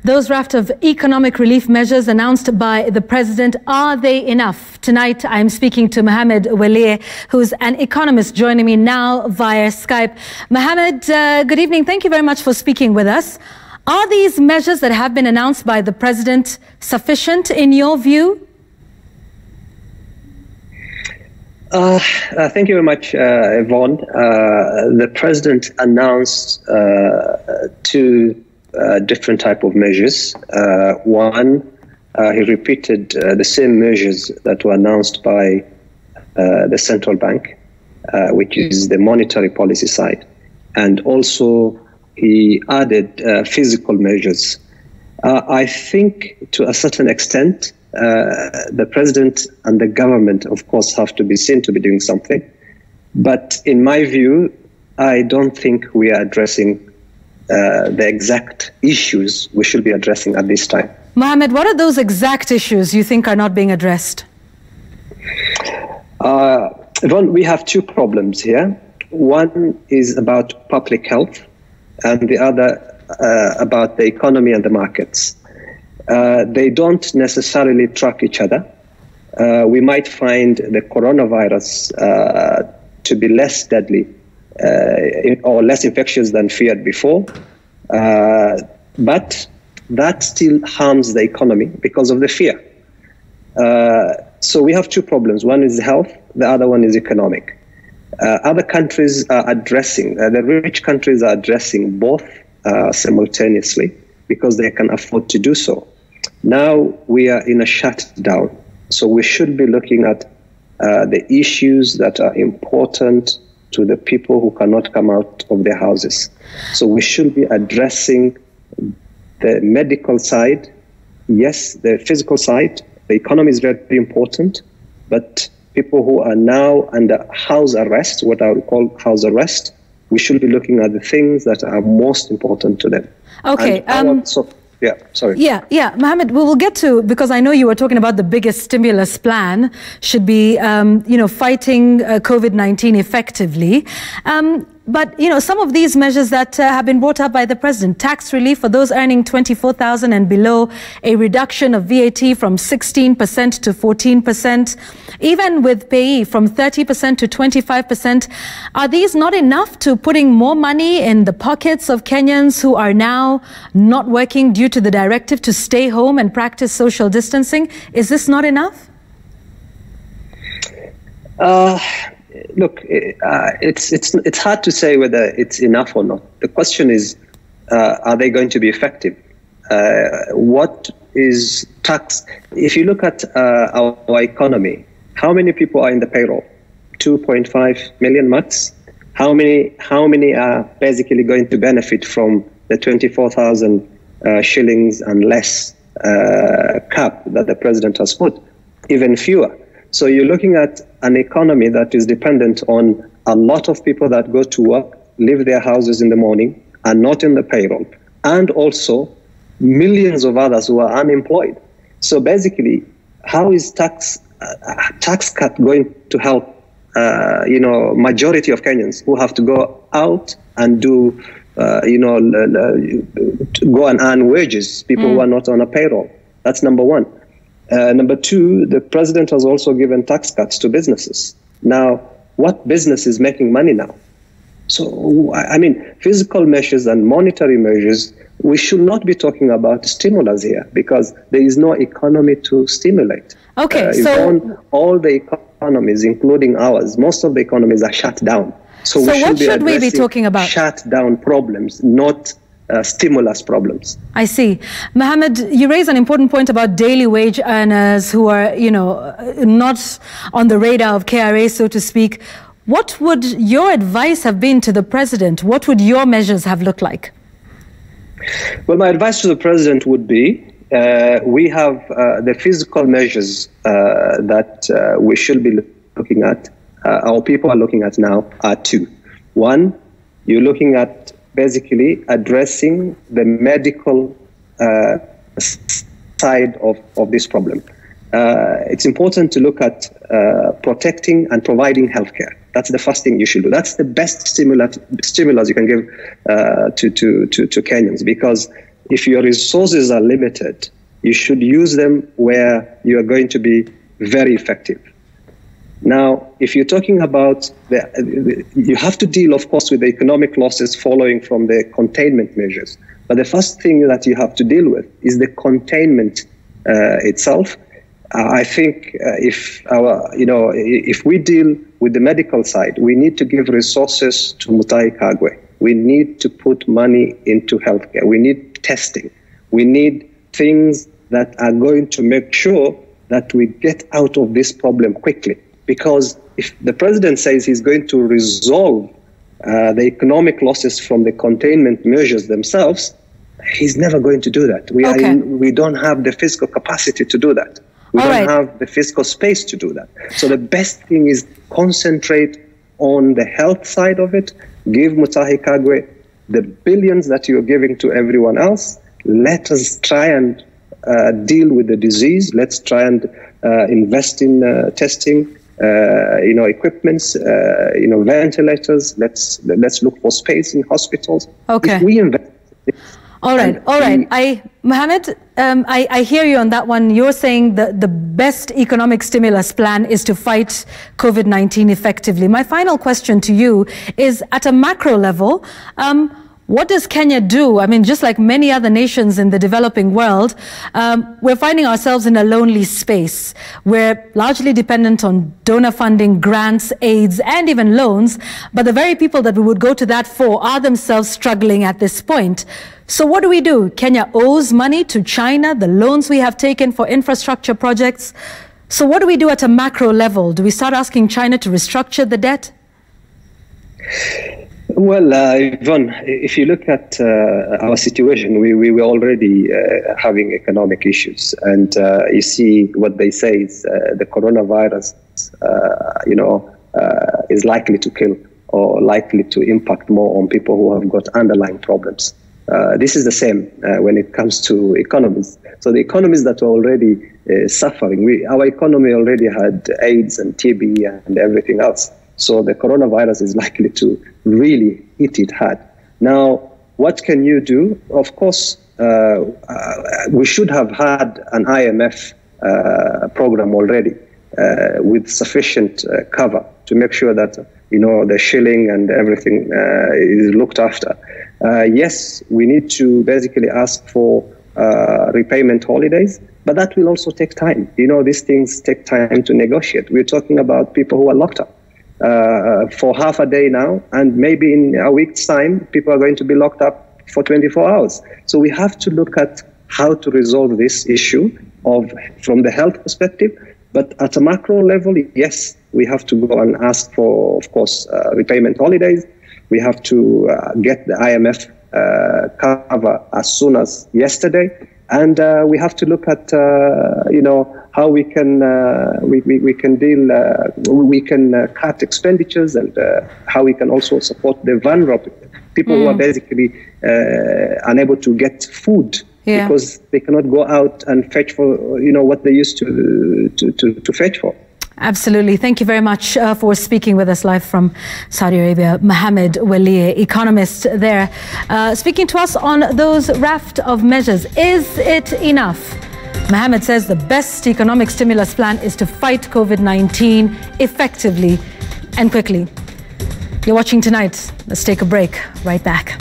Those raft of economic relief measures announced by the president, are they enough? Tonight, I'm speaking to Mohamed Walie, who's an economist joining me now via Skype. Mohamed, good evening. Thank you very much for speaking with us. Are these measures that have been announced by the president sufficient in your view? Thank you very much, Yvonne. The president announced two different type of measures. One, he repeated the same measures that were announced by the central bank, which is the monetary policy side. And also, he added physical measures. I think to a certain extent, the president and the government, of course, have to be seen to be doing something. But in my view, I don't think we are addressing the exact issues we should be addressing at this time. Mohamed, what are those exact issues you think are not being addressed? Yvonne, we have two problems here. One is about public health, and the other about the economy and the markets. They don't necessarily track each other. We might find the coronavirus to be less deadly or less infectious than feared before, but that still harms the economy because of the fear. So we have two problems. One is health, the other one is economic. Other countries are addressing, the rich countries are addressing both simultaneously because they can afford to do so. Now we are in a shutdown, so we should be looking at the issues that are important to the people who cannot come out of their houses. So we should be addressing the medical side, yes, the physical side. The economy is very important, but people who are now under house arrest, what I would call house arrest, we should be looking at the things that are most important to them. Okay. Yeah, sorry. Yeah, Mohamed, we will get to, because I know you were talking about the biggest stimulus plan should be, fighting COVID-19 effectively. But, some of these measures that have been brought up by the president, tax relief for those earning 24,000 and below, a reduction of VAT from 16% to 14%, even with payee from 30% to 25%. Are these not enough to putting more money in the pockets of Kenyans who are now not working due to the directive to stay home and practice social distancing? Is this not enough? Look, it's hard to say whether it's enough or not. The question is, are they going to be effective? What is tax? If you look at our economy, how many people are in the payroll? 2.5 million max. How many are basically going to benefit from the 24,000 shillings and less cap that the president has put? Even fewer. So you're looking at an economy that is dependent on a lot of people that go to work, leave their houses in the morning, are not in the payroll, and also millions of others who are unemployed. So basically, how is tax cut going to help, majority of Kenyans who have to go out and do, go and earn wages, people who are not on a payroll? That's number one. Number two, the president has also given tax cuts to businesses. Now, what business is making money now? So, physical measures and monetary measures, we should not be talking about stimulus here because there is no economy to stimulate. Okay, all the economies, including ours, most of the economies are shut down. So what should we be talking about? Shut down problems, not stimulus problems. I see. Mohamed, you raise an important point about daily wage earners who are, not on the radar of KRA, so to speak. What would your advice have been to the president? What would your measures have looked like? Well, my advice to the president would be, we have the physical measures that we should be looking at, our people are looking at now are two. One, you're looking at basically addressing the medical side of this problem. It's important to look at protecting and providing healthcare. That's the first thing you should do. That's the best stimulus you can give to Kenyans, because if your resources are limited, you should use them where you are going to be very effective. Now, if you're talking about you have to deal, of course, with the economic losses following from the containment measures. But the first thing that you have to deal with is the containment itself. I think if we deal with the medical side, we need to give resources to Mutahi Kagwe. We need to put money into healthcare. We need testing. We need things that are going to make sure that we get out of this problem quickly. Because if the president says he's going to resolve the economic losses from the containment measures themselves, he's never going to do that. We don't have the fiscal capacity to do that. We don't have the fiscal space to do that. So the best thing is concentrate on the health side of it. Give Mutahi Kagwe the billions that you're giving to everyone else. Let us try and deal with the disease. Let's try and invest in testing, equipments, ventilators. Let's look for space in hospitals. Okay. If we invest. All right. Mohammed, I hear you on that one. You're saying the best economic stimulus plan is to fight COVID-19 effectively. My final question to you is, at a macro level, what does Kenya do? I mean, just like many other nations in the developing world, we're finding ourselves in a lonely space. We're largely dependent on donor funding, grants, aids, and even loans. But the very people that we would go to that for are themselves struggling at this point. So what do we do? Kenya owes money to China, the loans we have taken for infrastructure projects. So what do we do at a macro level? Do we start asking China to restructure the debt? Well, Yvonne, if you look at our situation, we were already having economic issues. And you see what they say is the coronavirus, is likely to kill or likely to impact more on people who have got underlying problems. This is the same when it comes to economies. So the economies that are already suffering, our economy already had AIDS and TB and everything else. So the coronavirus is likely to really hit it hard. Now, what can you do? Of course, we should have had an IMF program already with sufficient cover to make sure that the shilling and everything is looked after. Yes, we need to basically ask for repayment holidays, but that will also take time. These things take time to negotiate. We're talking about people who are locked up for half a day now, and maybe in a week's time, people are going to be locked up for 24 hours. So we have to look at how to resolve this issue from the health perspective. But at a macro level, yes, we have to go and ask for, of course, repayment holidays. We have to get the IMF cover as soon as yesterday. And we have to look at, how we can cut expenditures, and how we can also support the vulnerable people who are basically unable to get food because they cannot go out and fetch for what they used to fetch for. Absolutely. Thank you very much for speaking with us live from Saudi Arabia. Mohammed Walie, economist there, speaking to us on those raft of measures. Is it enough? Mohammed says the best economic stimulus plan is to fight COVID-19 effectively and quickly. You're watching Tonight. Let's take a break. Right back.